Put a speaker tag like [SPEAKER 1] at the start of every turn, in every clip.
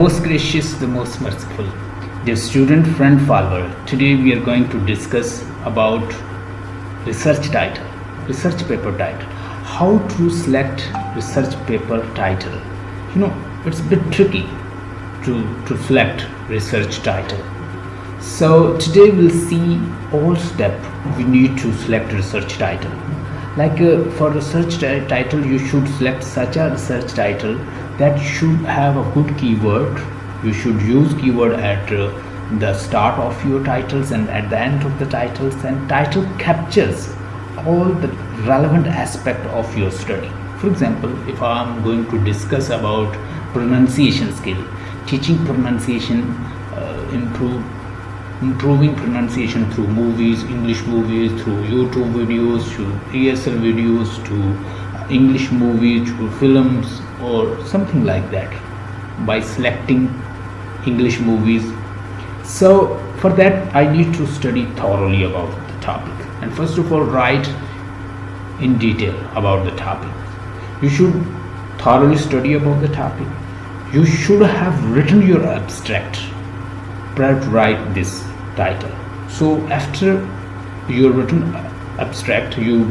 [SPEAKER 1] Most gracious, the most merciful. Dear student, friend, follower, today we are going to discuss about research title, research paper title. How to select research paper title. It's a bit tricky to select research title. So today we'll see all steps we need to select research title. Like for research title, you should select such a research title that should have a good keyword. You should use keyword at the start of your titles and at the end of the titles, and title captures all the relevant aspect of your study. For example, if I'm going to discuss about pronunciation skill, teaching pronunciation, improving pronunciation through movies, English movies, through YouTube videos, to ESL videos, to English movies, to films, or something like that, by selecting English movies. So for that I need to study thoroughly about the topic, and first of all write in detail about the topic. You should thoroughly study about the topic. You should have written your abstract prior to write this title. So after your written abstract, you'll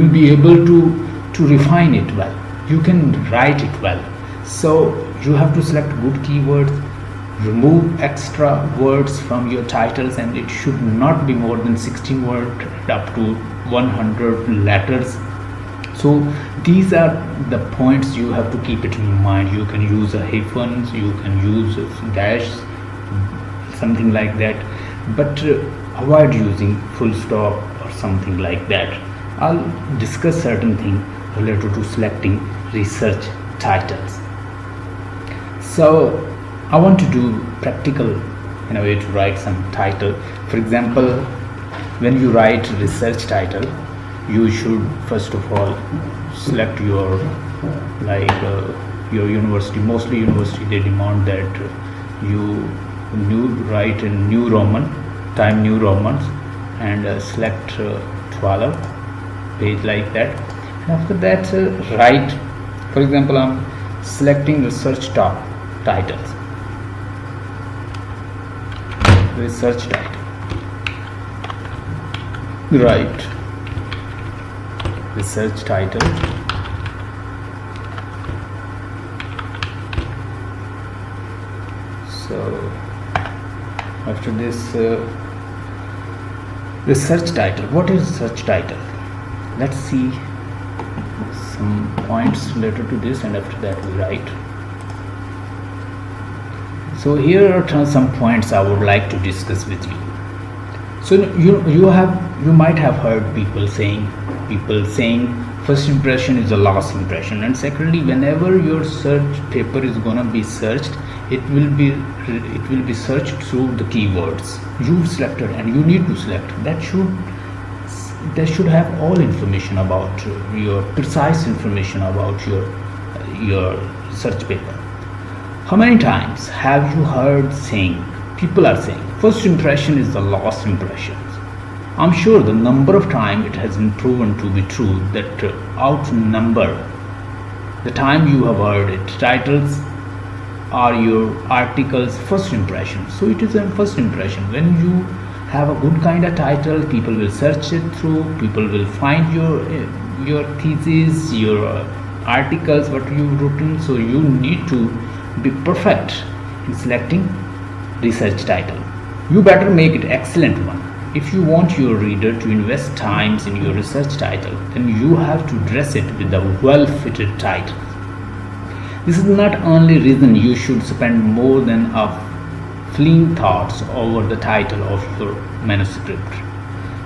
[SPEAKER 1] be able to refine it well. You can write it well. So you have to select good keywords, remove extra words from your titles, and it should not be more than 16 words up to 100 letters. So these are the points you have to keep it in mind. You can use a hyphens, you can use a dash, something like that, but avoid using full stop or something like that. I'll discuss certain things related to selecting research titles. So I want to do practical in a way to write some title. For example, when you write research title, you should first of all select your your university. Mostly university, they demand that you write in New Roman, Time New Romans, and select 12 page like that. And after that write, for example, I'm selecting research titles, research title, write research title, so after this research title, what is research title? Let's see some points related to this, and after that we write. So here are some points I would like to discuss with you. So you might have heard people saying first impression is the last impression, and secondly, whenever your search paper is gonna be searched, it will be searched through the keywords you've selected, and you need to select that should have all information about your precise information about your research paper. How many times have you heard people are saying first impression is the last impression? I'm sure the number of times it has been proven to be true that outnumber the time you have heard it. Titles are your articles' first impression. So it is a first impression. When you have a good kind of title, people will search it through, people will find your thesis, your articles, what you've written. So you need to be perfect in selecting research title. You better make it excellent one. If you want your reader to invest times in your research title, then you have to dress it with a well-fitted title. This is not only reason you should spend more than a fleeting thoughts over the title of your manuscript.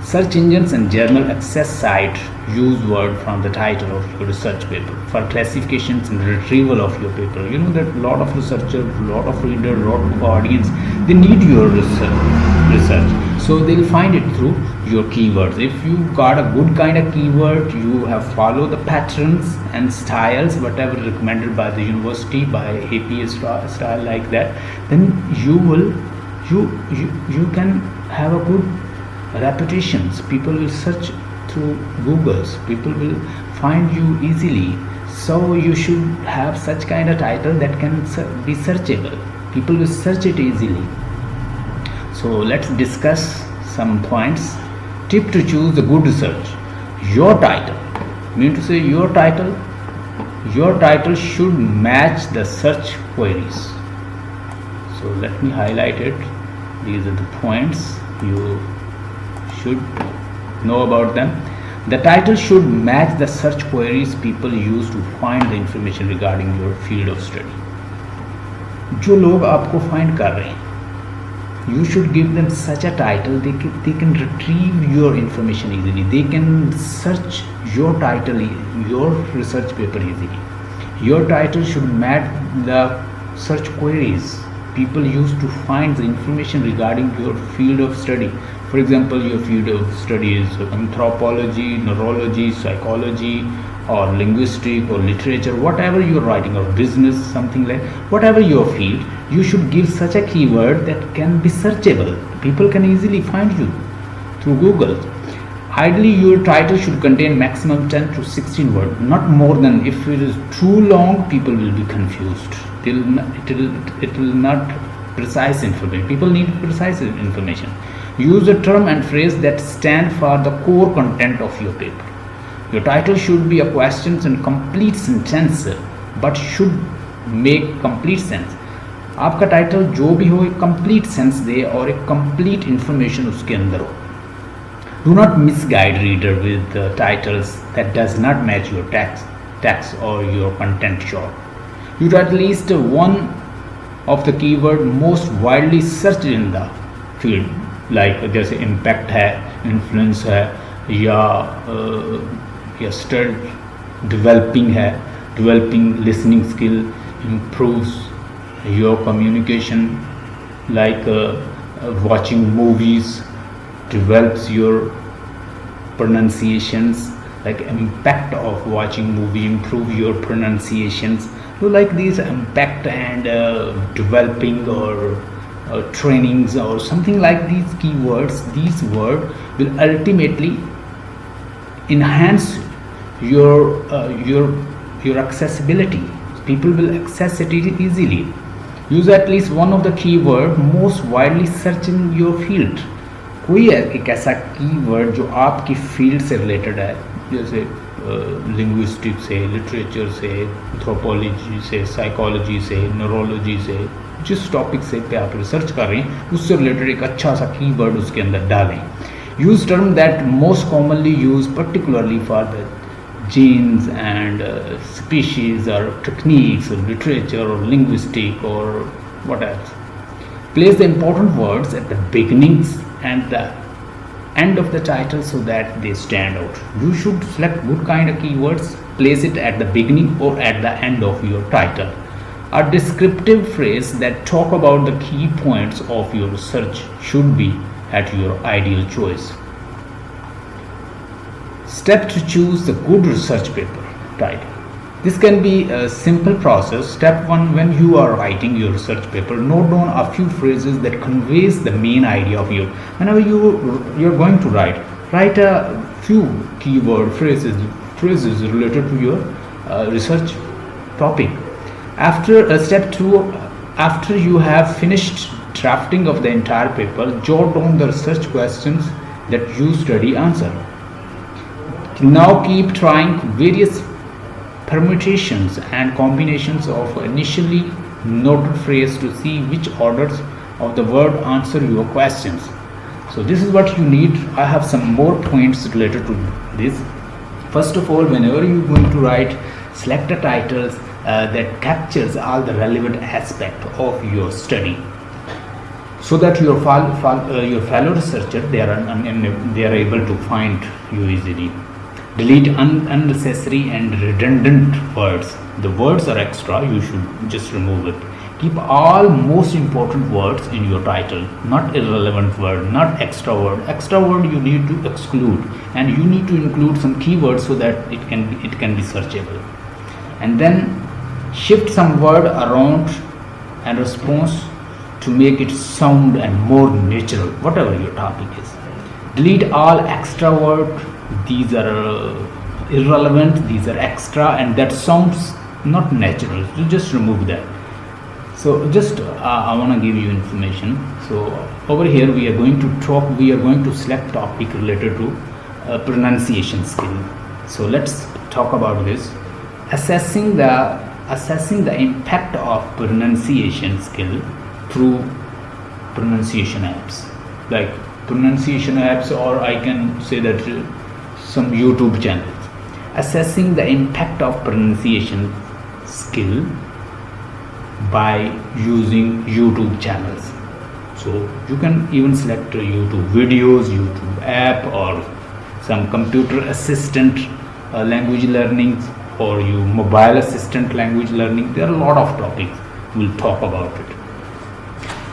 [SPEAKER 1] Search engines and journal access sites use word from the title of your research paper for classifications and retrieval of your paper. You know that a lot of researchers, a lot of readers, a lot of audience, they need your research. So they'll find it through your keywords. If you got a good kind of keyword, you have followed the patterns and styles, whatever recommended by the university, by APA style like that, then you can have a good reputations. People will search through Googles, people will find you easily. So you should have such kind of title that can be searchable. People will search it easily. So let's discuss some points. Tip to choose a good research. Your title, mean to say your title should match the search queries. So let me highlight it. These are the points you should know about them. The title should match the search queries people use to find the information regarding your field of study. जो लोग आपको find कर रहे हैं, you should give them such a title they can retrieve your information easily. They can search your title, your research paper easily. Your title should match the search queries people use to find the information regarding your field of study. For example, your field of study is anthropology, neurology, psychology, or linguistic, or literature, whatever you're writing, or business, something like whatever your field, you should give such a keyword that can be searchable. People can easily find you through Google. Ideally, your title should contain maximum 10 to 16 words, not more than. If it is too long, people will be confused. It will not precise information. People need precise information. Use a term and phrase that stand for the core content of your paper. Your title should be a question and complete sentence, but should make complete sense. आपका title जो भी हो एक complete sense दे और एक complete information उसके अंदर हो. Do not misguide reader with titles that does not match your text or your content short. Use at least one of the keyword most widely searched in the field, like जैसे impact है, influence है, या stud developing है, developing listening skill, improves your communication, like watching movies, develops your pronunciations, like impact of watching movie improve your pronunciations. So like these impact and developing or trainings or something like these keywords, these words will ultimately enhance your accessibility. People will access it easily. Use at least one of the keyword most widely searched in your field. कोई एक ऐसा keyword जो आपकी field से related है, जैसे linguistic से, literature से, एंथ्रोपोलॉजी से, साइकोलॉजी से, न्यूरोलॉजी से, जिस टॉपिक से पे आप रिसर्च कर रहे हैं उससे रिलेटेड एक अच्छा सा कीवर्ड उसके अंदर डालें. Use term that most commonly use particularly for the genes and species or techniques or literature or linguistic or what else. Place the important words at the beginnings and the end of the title so that they stand out. You should select good kind of keywords, place it at the beginning or at the end of your title. A descriptive phrase that talk about the key points of your research should be at your ideal choice. Step to choose the good research paper title. This can be a simple process. Step 1, when you are writing your research paper, note down a few phrases that conveys the main idea of you. Whenever you're going to write a few keyword phrases related to your research topic. After step 2, after you have finished drafting of the entire paper, jot down the research questions that you study answer. Now keep trying various permutations and combinations of initially noted phrase to see which orders of the word answer your questions. So this is what you need. I have some more points related to this. First of all, whenever you're going to write, select a title that captures all the relevant aspect of your study, so that your fellow researcher they are able to find you easily. Delete unnecessary and redundant words. The words are extra, you should just remove it. Keep all most important words in your title, not irrelevant word, not extra word. Extra word you need to exclude, and you need to include some keywords so that it can be searchable. And then shift some word around and response to make it sound and more natural, whatever your topic is. Delete all extra word. These are irrelevant, these are extra, and that sounds not natural. So just remove that. So just I want to give you information. So over here we are going to select topic related to pronunciation skill. So let's talk about this. Assessing the impact of pronunciation skill through pronunciation apps, like pronunciation apps, or I can say that some YouTube channels. Assessing the impact of pronunciation skill by using YouTube channels. So you can even select YouTube videos, YouTube app, or some computer assistant language learning, or you mobile assistant language learning. There are a lot of topics, we'll talk about it.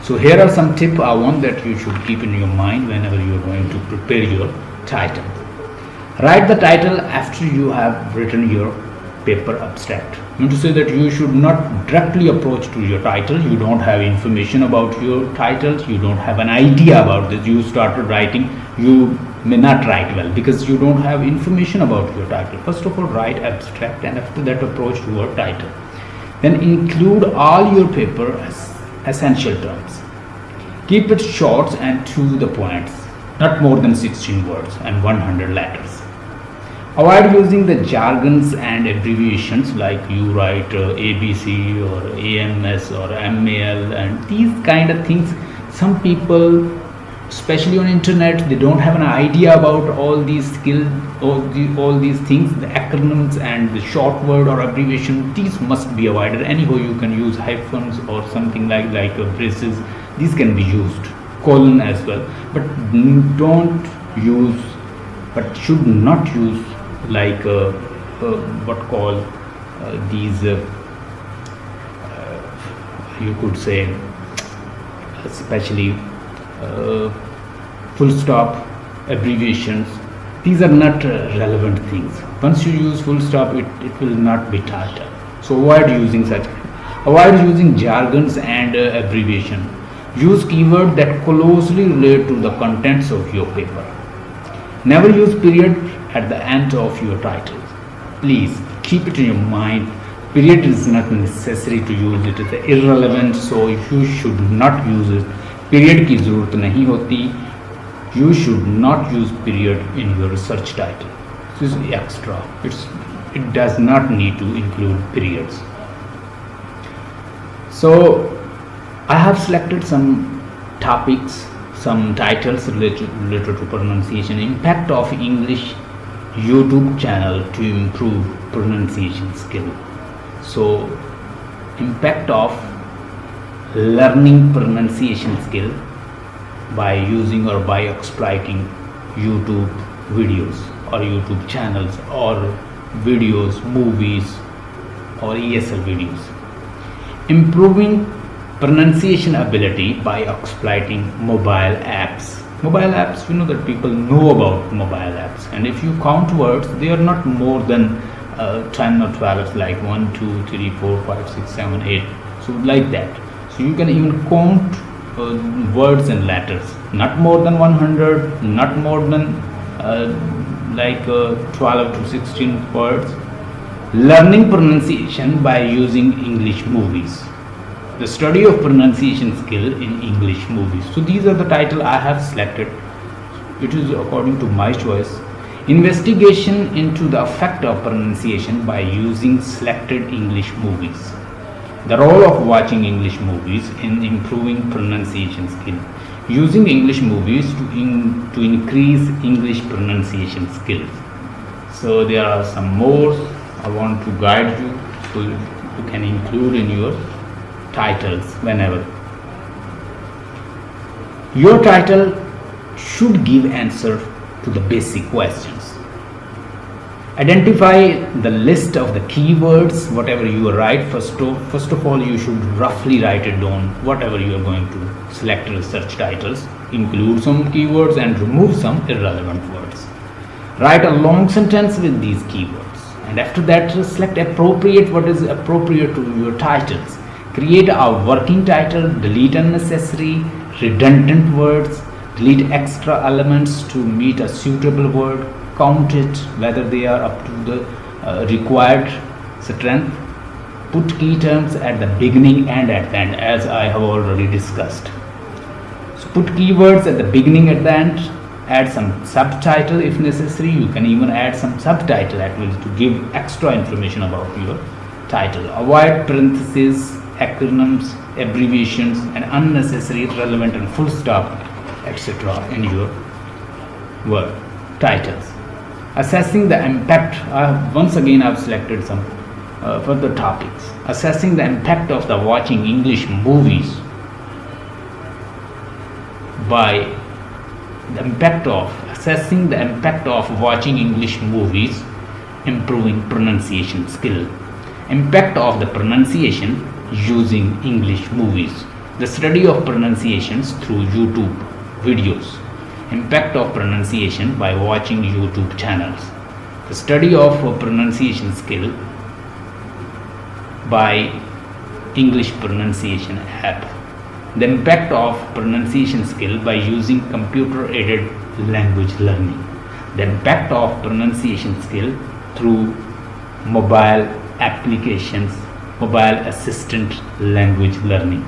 [SPEAKER 1] So here are some tips I want that you should keep in your mind whenever you are going to prepare your title. Write the title after you have written your paper abstract. I mean to say that you should not directly approach to your title. You don't have information about your titles, you don't have an idea about this, you started writing, you may not write well because you don't have information about your title. First of all, write abstract, and after that approach to your title. Then include all your paper as essential terms. Keep it short and to the point, not more than 16 words and 100 letters. Avoid using the jargons and abbreviations like you write ABC or AMS or MAL and these kind of things. Some people, especially on internet, they don't have an idea about all these skills, all these things, the acronyms and the short word or abbreviation. These must be avoided. Anyhow, you can use hyphens or something like braces. These can be used, colon as well, but should not use like what call these you could say especially full stop, abbreviations. These are not relevant things. Once you use full stop, it will not be title. So avoid using such. Avoid using jargons and abbreviation. Use keywords that closely relate to the contents of your paper. Never use period at the end of your title. Please keep it in your mind. Period is not necessary to use it. It is irrelevant, so you should not use it. Period की ज़रूरत नहीं होती. You should not use period in your research title. This is extra. It does not need to include periods. So I have selected some topics, some titles related to pronunciation. Impact of English YouTube channel to improve pronunciation skill. So impact of learning pronunciation skill by using or by exploiting YouTube videos or YouTube channels or videos, movies or ESL videos. Improving pronunciation ability by exploiting mobile apps. Mobile apps, you know that people know about mobile apps, and if you count words, they are not more than 10 or 12, like 1, 2, 3, 4, 5, 6, 7, 8. So like that. So you can even count words and letters, not more than 100, not more than 12 to 16 words. Learning pronunciation by using English movies. The study of pronunciation skill in English movies. So these are the title I have selected. It is according to my choice. Investigation into the effect of pronunciation by using selected English movies. The role of watching English movies in improving pronunciation skill. Using English movies to increase English pronunciation skills. So there are some more I want to guide you, so you can include in your titles whenever. Your title should give answer to the basic questions. Identify the list of the keywords, whatever you write. First of all, you should roughly write it down, whatever you are going to select research titles. Include some keywords and remove some irrelevant words. Write a long sentence with these keywords, and after that select what is appropriate to your titles. Create a working title, delete unnecessary, redundant words, delete extra elements to meet a suitable word. count it whether they are up to the required strength. Put key terms at the beginning and at the end, as I have already discussed. So put keywords at the beginning, at the end. Add some subtitle if necessary. You can even add some subtitle at will to give extra information about your title. Avoid parentheses, acronyms, abbreviations, and unnecessary, irrelevant, and full stop, etc. in your word titles. Assessing the impact. Once again I've selected some further topics. Assessing the impact of the watching English movies by assessing the impact of watching English movies, improving pronunciation skill. Impact of the pronunciation using English movies. The study of pronunciations through YouTube videos. Impact of pronunciation by watching YouTube channels. The study of pronunciation skill by English pronunciation app. The impact of pronunciation skill by using computer aided language learning. The impact of pronunciation skill through mobile applications, mobile assistant language learning.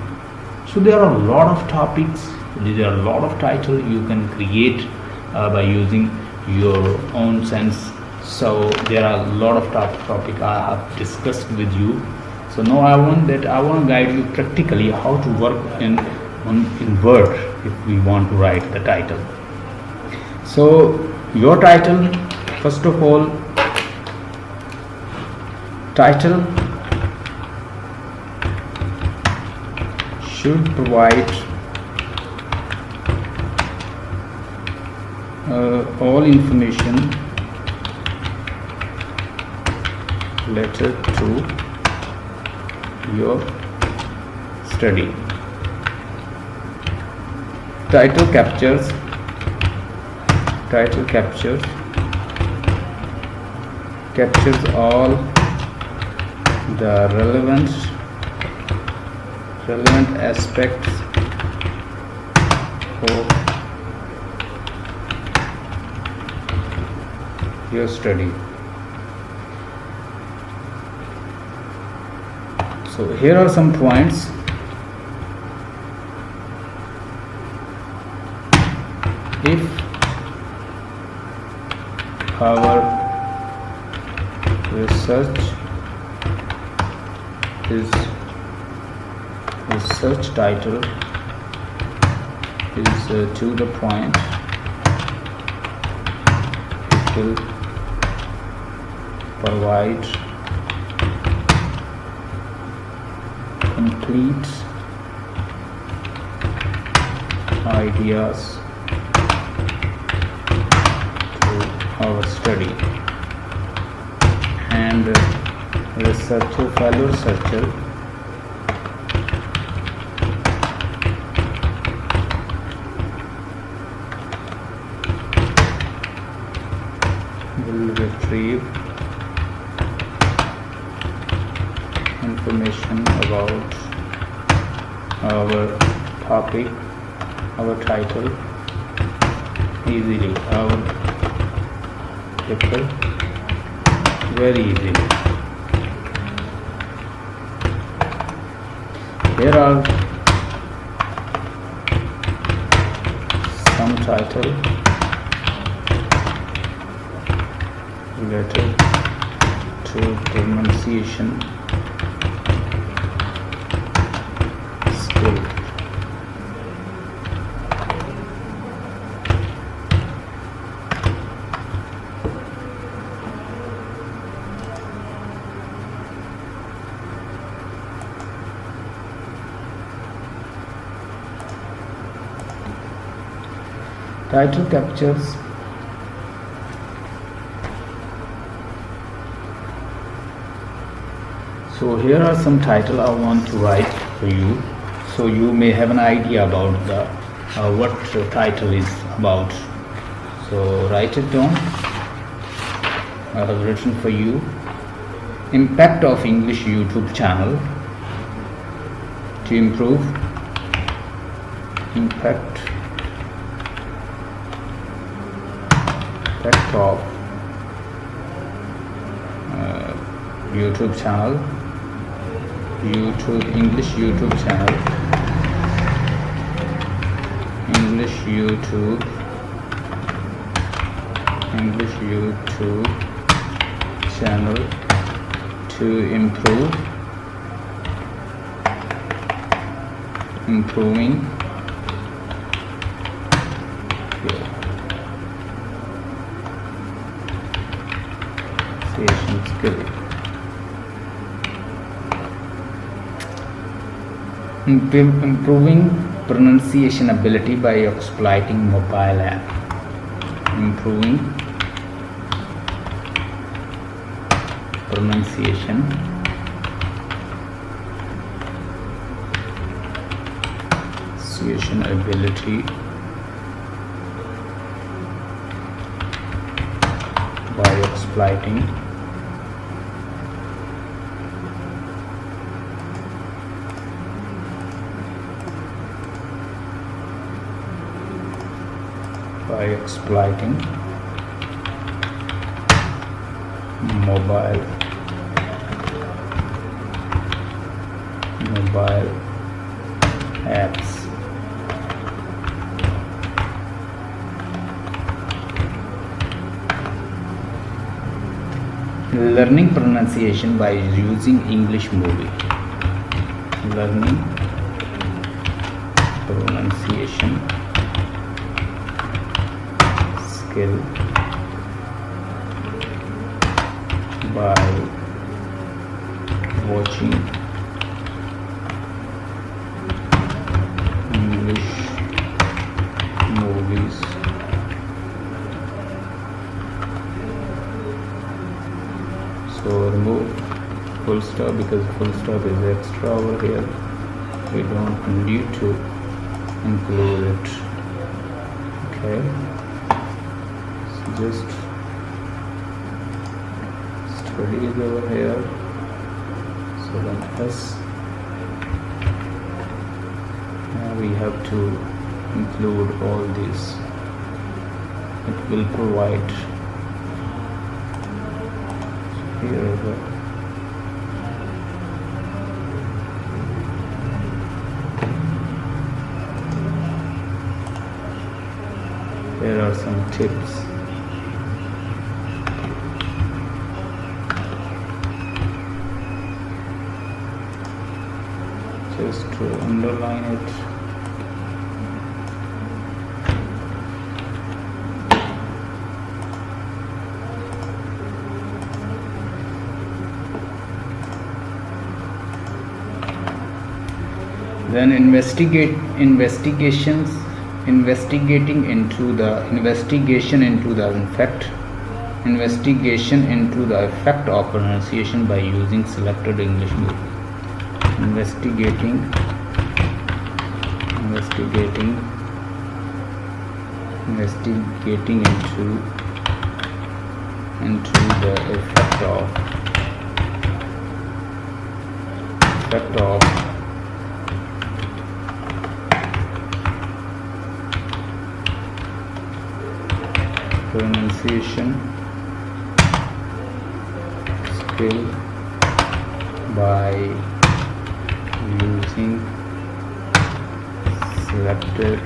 [SPEAKER 1] So there are a lot of topics, there are a lot of titles you can create by using your own sense. So there are a lot of topic I have discussed with you. So now I want to guide you practically how to work in Word if we want to write the title. So your title, first of all, title should provide all information related to your study. Title captures all the relevant aspects of your study. So here are some points. If our research title is to the point, it will provide complete ideas to our study, and fellow researcher will retrieve information about our topic, our title easily, our paper very easily. Here are some title related to pronunciation skill. Title captures so here are some title I want to write for you, so you may have an idea about the what the title is about. So write it down. I have written for you: impact of English YouTube channel to improve impact of YouTube channel, English YouTube channel, English YouTube channel to improving pronunciation skill. Improving pronunciation ability by exploiting mobile app. Improving pronunciation ability by exploiting mobile apps. Learning pronunciation by using English movie. Learning pronunciation skill by watching English movies. So remove full stop because full stop is extra over here. We don't need to include it. Okay. So just study is over here. So then S. Now we have to include all these. It will provide here as well. Here are some tips. Just to underline it. Then investigation into the effect of pronunciation by using selected English movie. Investigating into the effect of pronunciation skill by using selected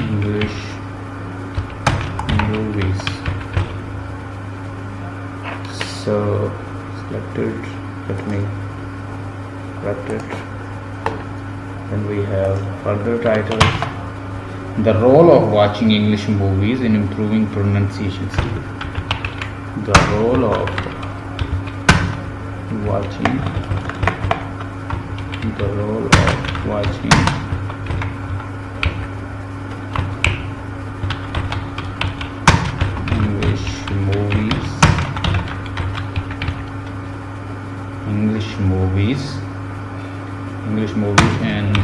[SPEAKER 1] English movies. So selected, let me correct it. Then we have further titles. The role of watching English movies in improving pronunciation skill. The role of watching English movies and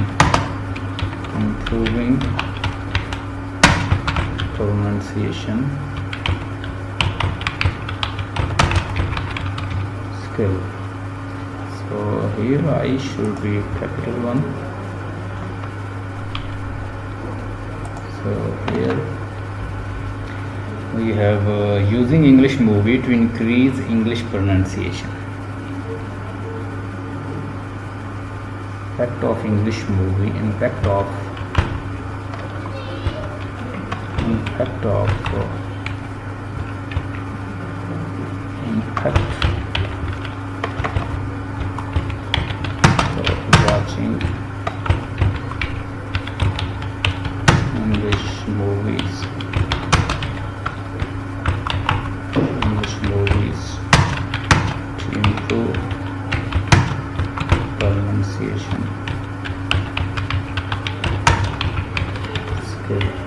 [SPEAKER 1] improving pronunciation skill. So here I should be capital 1. So here We have using English movie to increase English pronunciation. Impact of English movie, impact of impact of watching English movies to improve pronunciation skill.